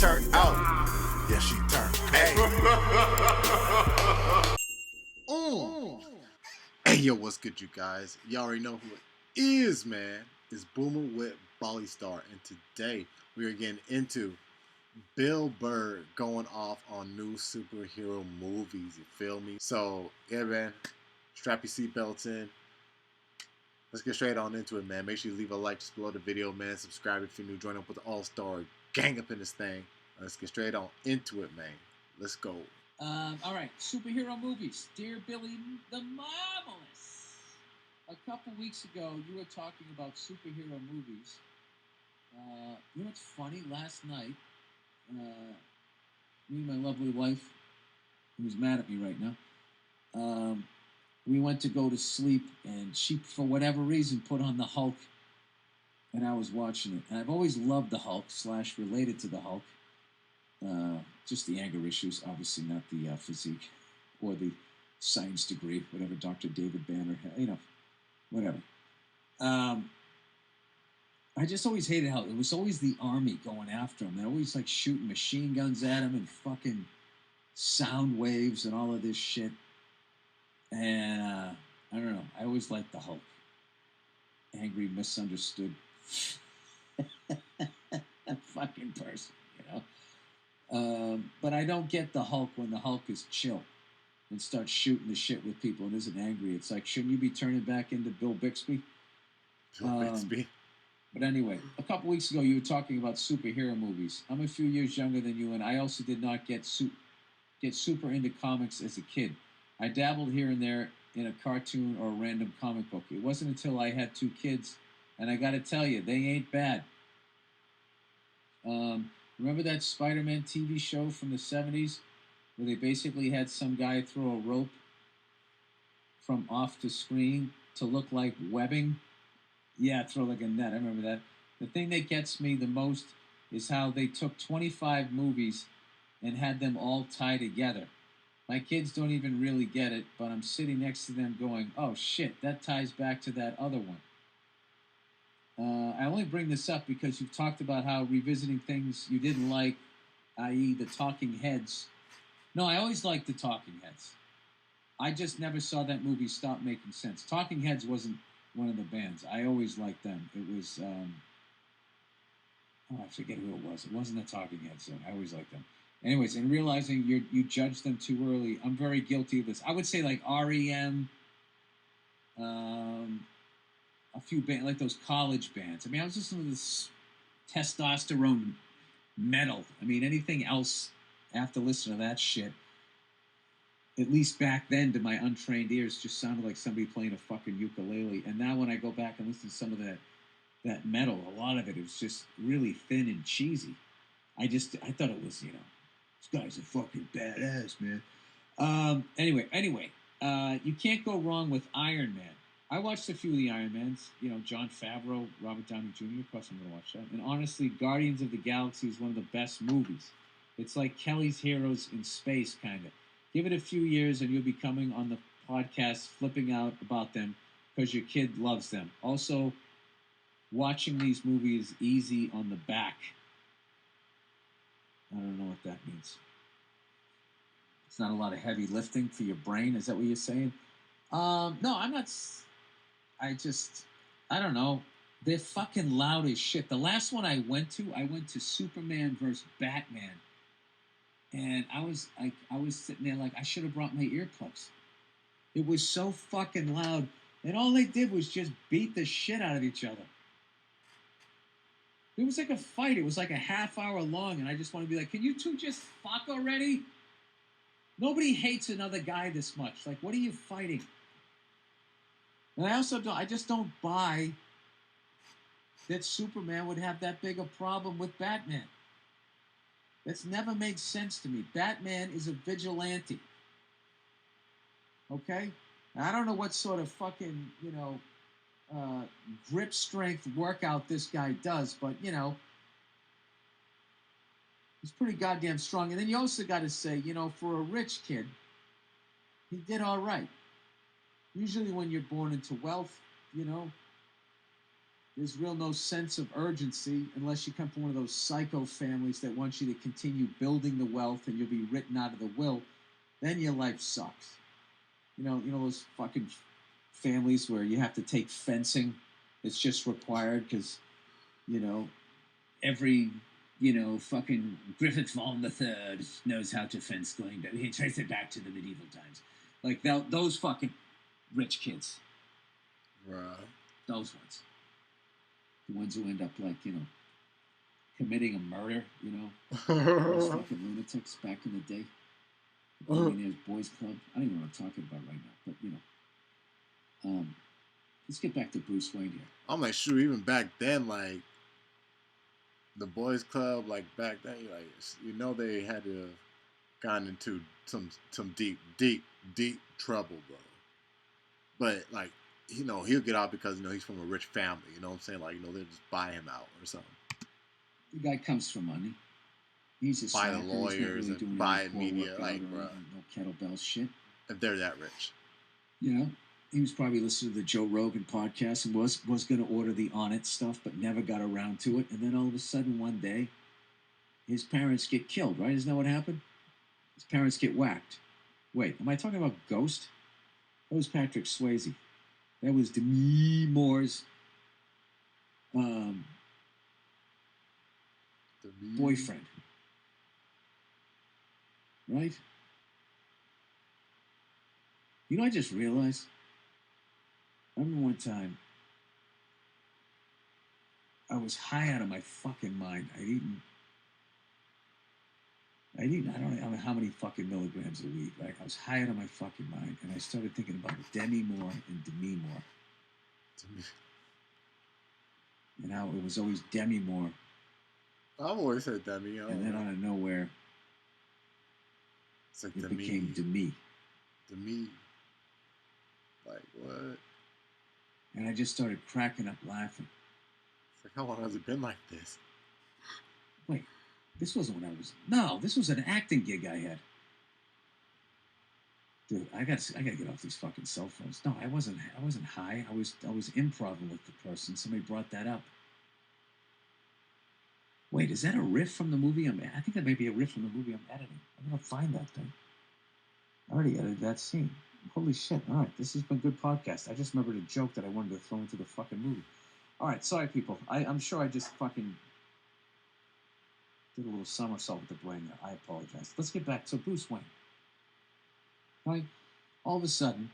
turned out. Yeah, she turned. Hey. Hey, yo, what's good, you guys? Y'all already know who it is, man. It's Boomer with Bolly Star, and today we are getting into Bill Burr going off on new superhero movies. You feel me? So, yeah, man, strap your seatbelts in. Let's get straight on into it, man. Make sure you leave a like just below the video, man. Subscribe if you're new. Join up with the All-Star gang up in this thing. Let's get straight on into it, man. Let's go. All right, superhero movies. Dear Billy the Marvelous. A couple weeks ago, you were talking about superhero movies. You know what's funny? Last night, me and my lovely wife, who's mad at me right now, we went to go to sleep, and she, for whatever reason, put on the Hulk, and I was watching it. And I've always loved the Hulk / related to the Hulk. Just the anger issues, obviously not the physique or the science degree, whatever Dr. David Banner had, whatever. I just always hated how it was always the army going after him. They're always like shooting machine guns at him and fucking sound waves and all of this shit. And I don't know. I always liked the Hulk. Angry, misunderstood fucking person, But I don't get the Hulk when the Hulk is chill and starts shooting the shit with people and isn't angry. It's like, shouldn't you be turning back into Bill Bixby? Bixby. But anyway, a couple weeks ago, you were talking about superhero movies. I'm a few years younger than you, and I also did not get super into comics as a kid. I dabbled here and there in a cartoon or a random comic book. It wasn't until I had 2 kids, and I got to tell you, they ain't bad. Remember that Spider-Man TV show from the 70s where they basically had some guy throw a rope from off the screen to look like webbing? Yeah, throw like a net. I remember that. The thing that gets me the most is how they took 25 movies and had them all tie together. My kids don't even really get it, but I'm sitting next to them going, oh shit, that ties back to that other one. I only bring this up because you've talked about how revisiting things you didn't like, i.e. the Talking Heads. No, I always liked the Talking Heads. I just never saw that movie stop making sense. Talking Heads wasn't one of the bands. I always liked them. It was, I forget who it was. It wasn't the Talking Heads, so I always liked them. Anyways, and realizing you judged them too early, I'm very guilty of this. I would say like REM, a few bands, like those college bands. I mean, I was listening to this testosterone metal. I mean, anything else after listening to that shit, at least back then to my untrained ears, just sounded like somebody playing a fucking ukulele. And now when I go back and listen to some of that metal, a lot of it was just really thin and cheesy. I thought it was, this guy's a fucking badass, man. Anyway, you can't go wrong with Iron Man. I watched a few of the Iron Mans, Jon Favreau, Robert Downey Jr., of course I'm going to watch that. And honestly, Guardians of the Galaxy is one of the best movies. It's like Kelly's Heroes in space, kind of. Give it a few years and you'll be coming on the podcast flipping out about them because your kid loves them. Also, watching these movies easy on the back. I don't know what that means. It's not a lot of heavy lifting for your brain. Is that what you're saying? No, I'm not. I don't know. They're fucking loud as shit. The last one I went to Superman versus Batman. And I was sitting there like, I should have brought my earplugs. It was so fucking loud. And all they did was just beat the shit out of each other. It was like a fight. It was like a half hour long. And I just want to be like, can you two just fuck already? Nobody hates another guy this much. Like, what are you fighting? And I just don't buy that Superman would have that big a problem with Batman. That's never made sense to me. Batman is a vigilante. Okay? I don't know what sort of fucking, grip strength workout this guy does, but, he's pretty goddamn strong. And then you also got to say, for a rich kid, he did all right. Usually when you're born into wealth, there's real no sense of urgency unless you come from one of those psycho families that want you to continue building the wealth and you'll be written out of the will. Then your life sucks. You know those fucking families where you have to take fencing. It's just required because you know every fucking Griffith Vaughan the Third knows how to fence going back. He traces it back to the medieval times. Like those fucking rich kids. Right. Those ones. The ones who end up committing a murder, those fucking lunatics back in the day. The Billionaires Boys Club. I don't even know what I'm talking about right now, but let's get back to Bruce Wayne here. I'm like, shoot, even back then, like the Boys Club, like back then, they had to have gotten into some deep trouble, bro. But like, he'll get out because he's from a rich family. You know what I'm saying? Like, they'll just buy him out or something. The guy comes from money. He's a buy the lawyers really and buy media, like, bro. No kettlebell shit. If they're that rich. He was probably listening to the Joe Rogan podcast and was going to order the On It stuff, but never got around to it. And then all of a sudden, one day, his parents get killed, right? Isn't that what happened? His parents get whacked. Wait, am I talking about Ghost? That was Patrick Swayze. That was Demi Moore's boyfriend. Right? I just realized. I remember one time I was high out of my fucking mind. I'd eaten I don't know how many fucking milligrams of weed, right? I was high out of my fucking mind, and I started thinking about Demi Moore and Demi Moore. And how it was always Demi Moore. I've always said Demi. And then out of nowhere, it's like it became Demi. Demi. Like, what? And I just started cracking up laughing. It's like, how long has it been like this? Wait, this wasn't when I was... No, this was an acting gig I had. Dude, I gotta get off these fucking cell phones. No, I wasn't high. I was improv with the person. Somebody brought that up. Wait, is that a riff from the movie? I think that may be a riff from the movie I'm editing. I'm gonna find that thing. I already edited that scene. Holy shit! All right, this has been good podcast. I just remembered a joke that I wanted to throw into the fucking movie. All right, sorry people. I'm sure I just fucking did a little somersault with the brain there. I apologize. Let's get back to Bruce Wayne. Right? All of a sudden,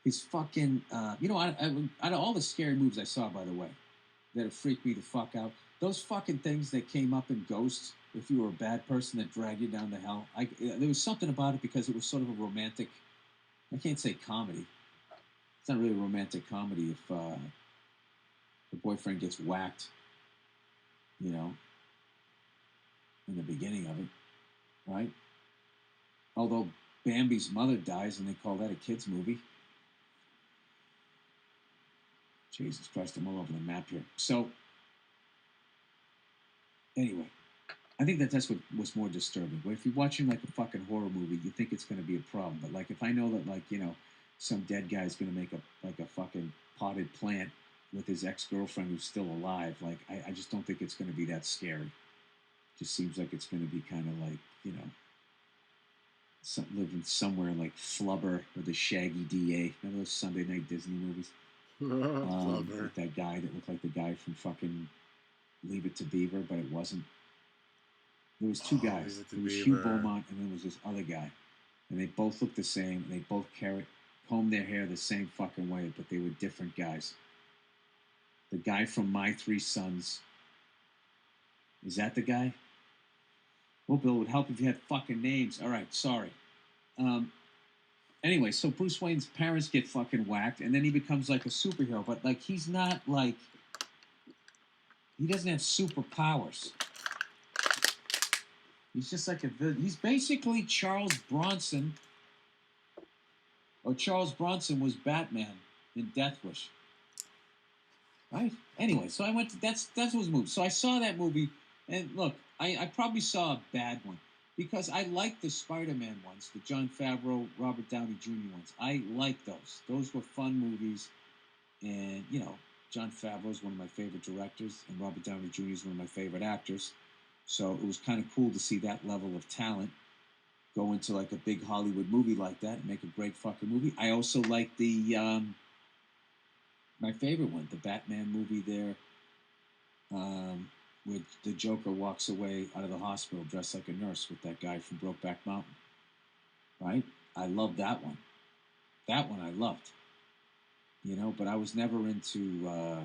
his fucking, out of all the scary movies I saw, by the way, that have freaked me the fuck out, those fucking things that came up in Ghost, if you were a bad person that dragged you down to hell, there was something about it because it was sort of a romantic, I can't say comedy. It's not really a romantic comedy if the boyfriend gets whacked, in the beginning of it, right? Although Bambi's mother dies and they call that a kid's movie. Jesus Christ, I'm all over the map here. So, anyway, I think that's what was more disturbing. But if you're watching like a fucking horror movie, you think it's going to be a problem. But like if I know that some dead guy's going to make a fucking potted plant with his ex-girlfriend who's still alive, like I just don't think it's going to be that scary. It just seems like it's going to be kind of like, living somewhere like Flubber or the Shaggy DA. Remember those Sunday night Disney movies? With that guy that looked like the guy from fucking Leave It to Beaver, but it wasn't. There was two guys. There was Hugh Beaumont, and then there was this other guy. And they both looked the same, and they both combed their hair the same fucking way, but they were different guys. The guy from My Three Sons. Is that the guy? Well, Bill, it would help if you had fucking names. All right, sorry. Anyway, so Bruce Wayne's parents get fucking whacked, and then he becomes like a superhero. But like, he's not like... He doesn't have superpowers. He's just like he's basically Charles Bronson. Or Charles Bronson was Batman in Death Wish. Right? Anyway, so I went to... That's what was the movie. So I saw that movie, and look, I probably saw a bad one. Because I like the Spider-Man ones, the Jon Favreau, Robert Downey Jr. ones. I like those. Those were fun movies. And, Jon Favreau is one of my favorite directors, and Robert Downey Jr. is one of my favorite actors. So it was kind of cool to see that level of talent go into like a big Hollywood movie like that and make a great fucking movie. I also like the my favorite one, the Batman movie there, where the Joker walks away out of the hospital dressed like a nurse with that guy from Brokeback Mountain. Right? I love that one. That one I loved. You know, but I was never into.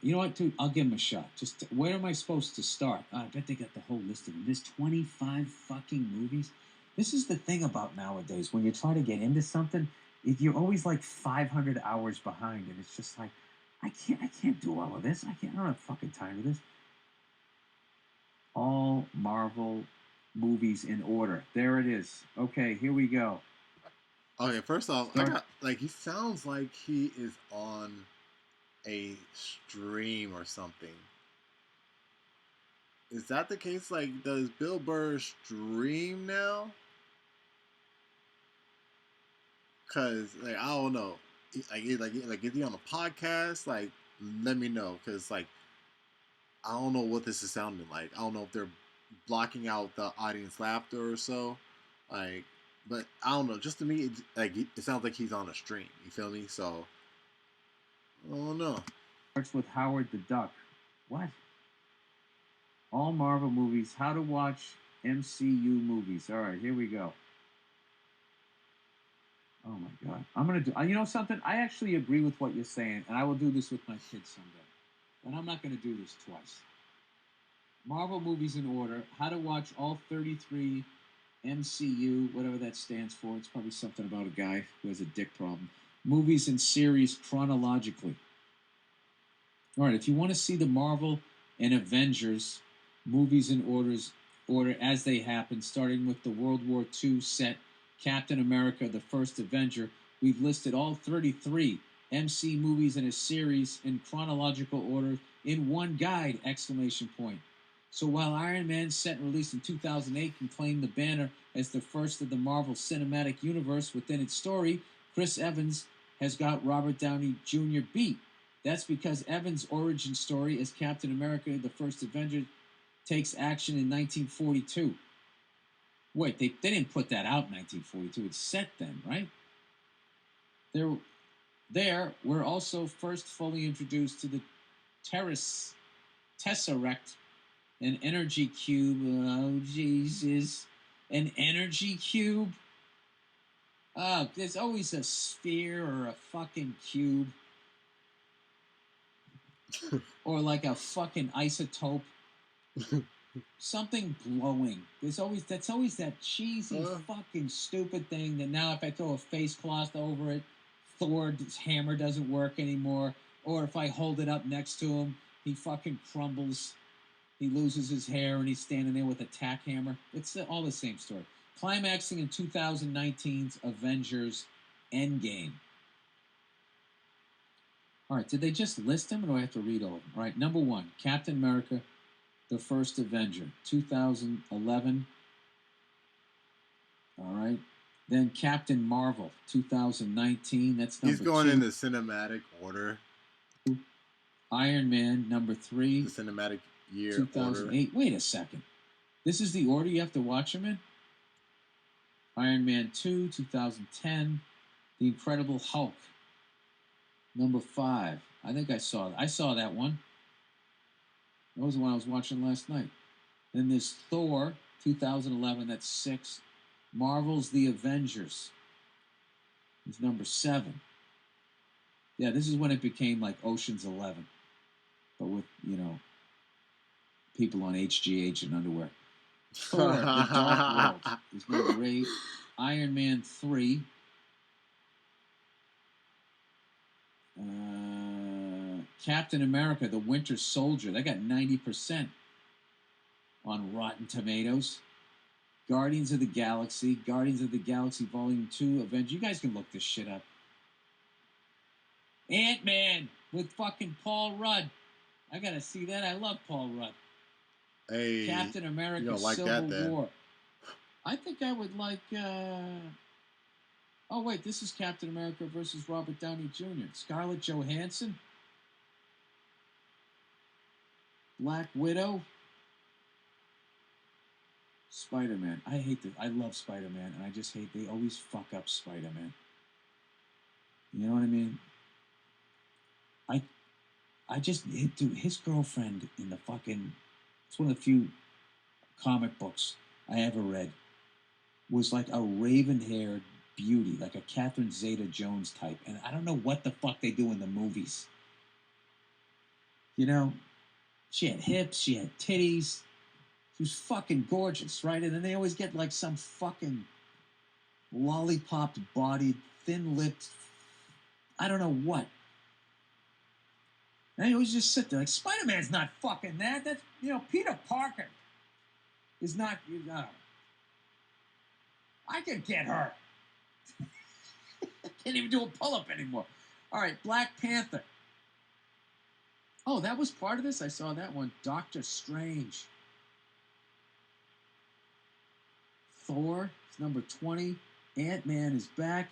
You know what, dude? I'll give him a shot. Just where am I supposed to start? I bet they got the whole list of them. There's 25 fucking movies. This is the thing about nowadays. When you try to get into something, you're always like 500 hours behind, and it's just like, I can't do all of this. I don't have fucking time for this. All Marvel movies in order. There it is. Okay, here we go. Okay, first off, I got like he sounds like he is on a stream or something. Is that the case? Like, does Bill Burr stream now? Cause like I don't know, like is he on a podcast? Like, let me know, cause like I don't know what this is sounding like. I don't know if they're blocking out the audience laughter or so. Like, but I don't know. Just to me, it sounds like he's on a stream. You feel me? So I don't know. Starts with Howard the Duck. What? All Marvel movies. How to watch MCU movies. All right, here we go. Oh my God. I'm going to do, you know something? I actually agree with what you're saying, and I will do this with my kids someday. But I'm not going to do this twice. Marvel movies in order. How to watch all 33 MCU, whatever that stands for. It's probably something about a guy who has a dick problem. Movies and series chronologically. All right, if you want to see the Marvel and Avengers movies in order as they happen, starting with the World War II set Captain America, the First Avenger, we've listed all 33 MC movies in a series in chronological order in one guide, exclamation point. So while Iron Man, set and released in 2008, can claim the banner as the first of the Marvel Cinematic Universe within its story, Chris Evans has got Robert Downey Jr. beat. That's because Evans' origin story as Captain America, the First Avenger, takes action in 1942. Wait, they didn't put that out in 1942. It's set then, right? There, we're also first fully introduced to the Tesseract, an energy cube. Oh, Jesus. An energy cube? Oh, there's always a sphere or a fucking cube. Or like a fucking isotope. Something glowing. That's always that cheesy fucking stupid thing that now if I throw a face cloth over it, Thor's hammer doesn't work anymore. Or if I hold it up next to him, he fucking crumbles. He loses his hair and he's standing there with a tack hammer. It's all the same story. Climaxing in 2019's Avengers Endgame. All right, did they just list them or do I have to read all of them? All right, number 1, Captain America, the First Avenger, 2011. All right. Then Captain Marvel, 2019. That's number 2. He's going in the cinematic order. Iron Man, number 3. The cinematic year 2008. Order. Wait a second. This is the order you have to watch them in? Iron Man 2, 2010. The Incredible Hulk, number 5. I think I saw that one. That was the one I was watching last night. Then there's Thor, 2011. That's 6. Marvel's The Avengers is number 7. Yeah, this is when it became like Ocean's 11. But with, people on HGH and underwear. Thor, The Dark World is number 8. Iron Man 3. Captain America, The Winter Soldier. They got 90% on Rotten Tomatoes. Guardians of the Galaxy Volume 2, Avengers. You guys can look this shit up. Ant-Man with fucking Paul Rudd. I gotta see that. I love Paul Rudd. Hey, Captain America, like Civil that, War. I think I would like Oh wait, this is Captain America versus Robert Downey Jr. Scarlett Johansson, Black Widow, Spider-Man. I hate this. I love Spider-Man, and I just hate they always fuck up Spider-Man. You know what I mean? I just dude, his girlfriend in the fucking. It's one of the few comic books I ever read. Was like a raven-haired beauty, like a Catherine Zeta-Jones type, and I don't know what the fuck they do in the movies. You know, she had hips, she had titties, she was fucking gorgeous, right? And then they always get like some fucking lollipop-bodied, thin-lipped, I don't know what. And he always just sit there like, Spider-Man's not fucking that. That's, Peter Parker is not, I could get her. I can't even do a pull-up anymore. All right, Black Panther. Oh, that was part of this? I saw that one. Doctor Strange. Thor is number 20. Ant-Man is back.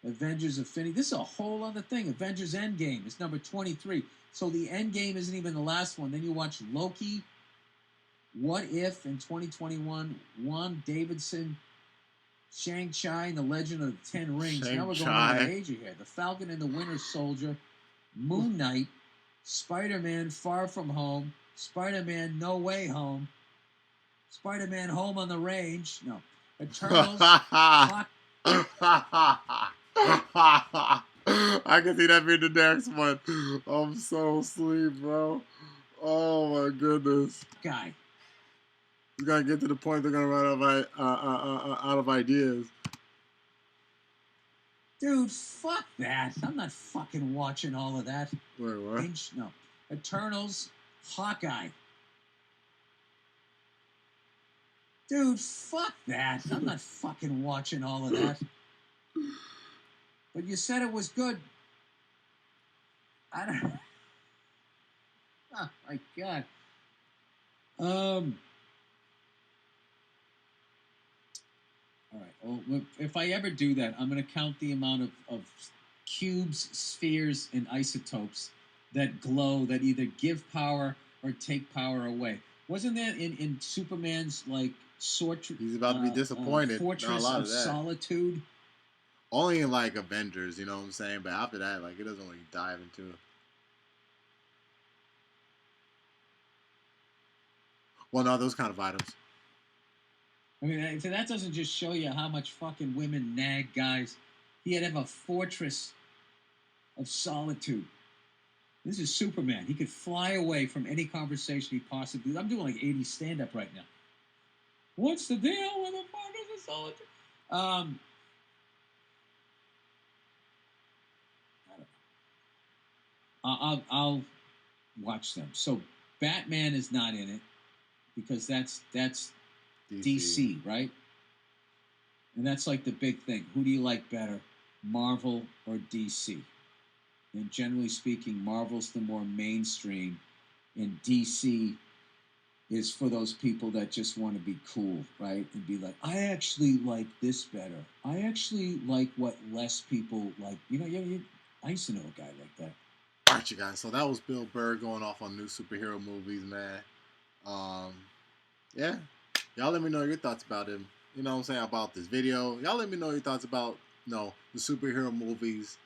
Avengers Infinity. This is a whole other thing. Avengers Endgame is number 23. So the Endgame isn't even the last one. Then you watch Loki, What If in 2021, Juan Davidson, Shang-Chi and the Legend of the Ten Rings. Now we're going into Asia here. The Falcon and the Winter Soldier, Moon Knight, Spider-Man Far From Home, Spider-Man No Way Home, Spider-Man Home on the Range. No. Eternals. I can see that being the next one. I'm so asleep, bro. Oh my goodness. Guy. It's gonna get to the point they're gonna run out of ideas. Dude, fuck that. I'm not fucking watching all of that. Wait, what? No. Eternals, Hawkeye. Dude, fuck that. I'm not fucking watching all of that. But you said it was good. I don't. Oh my god. All right. Well, if I ever do that, I'm going to count the amount of cubes, spheres, and isotopes that glow that either give power or take power away. Wasn't that in Superman's like He's about to be disappointed. Fortress of Solitude? Only in like Avengers, you know what I'm saying? But after that, like it doesn't really dive into it. Well, no, those kind of items. I mean, so that doesn't just show you how much fucking women nag guys. He had to have a fortress of solitude. This is Superman. He could fly away from any conversation he possibly. I'm doing like 80 stand-up right now. What's the deal with the fortress of solitude? I don't know. I'll watch them. So Batman is not in it because that's DC, right? And that's like the big thing. Who do you like better, Marvel or DC? And generally speaking, Marvel's the more mainstream, and DC is for those people that just want to be cool, right? And be like, I actually like this better. I actually like what less people like. I used to know a guy like that. All right, you guys. So that was Bill Burr going off on new superhero movies, man. Yeah. Y'all let me know your thoughts about him. You know what I'm saying? About this video. Y'all let me know your thoughts about, the superhero movies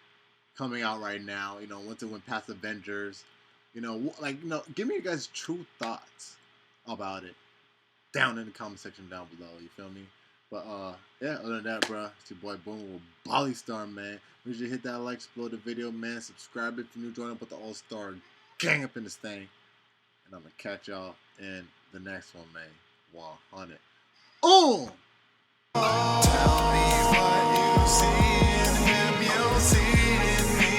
coming out right now. Once it went past Avengers. Give me your guys' true thoughts about it down in the comment section down below. You feel me? But, yeah, other than that, bro, it's your boy Boom with Bali Star, man. Make sure you hit that like, explode the video, man. Subscribe if you're new. Join up with the All-Star gang up in this thing. And I'm going to catch y'all in the next one, man. 100. Oh! Tell me what you see in him, you'll see in me.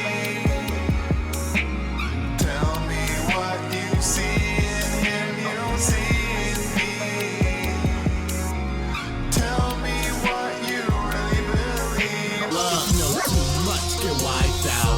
Tell me what you see in him, you'll see in me. Tell me what you really believe. Love, too much, get wiped out.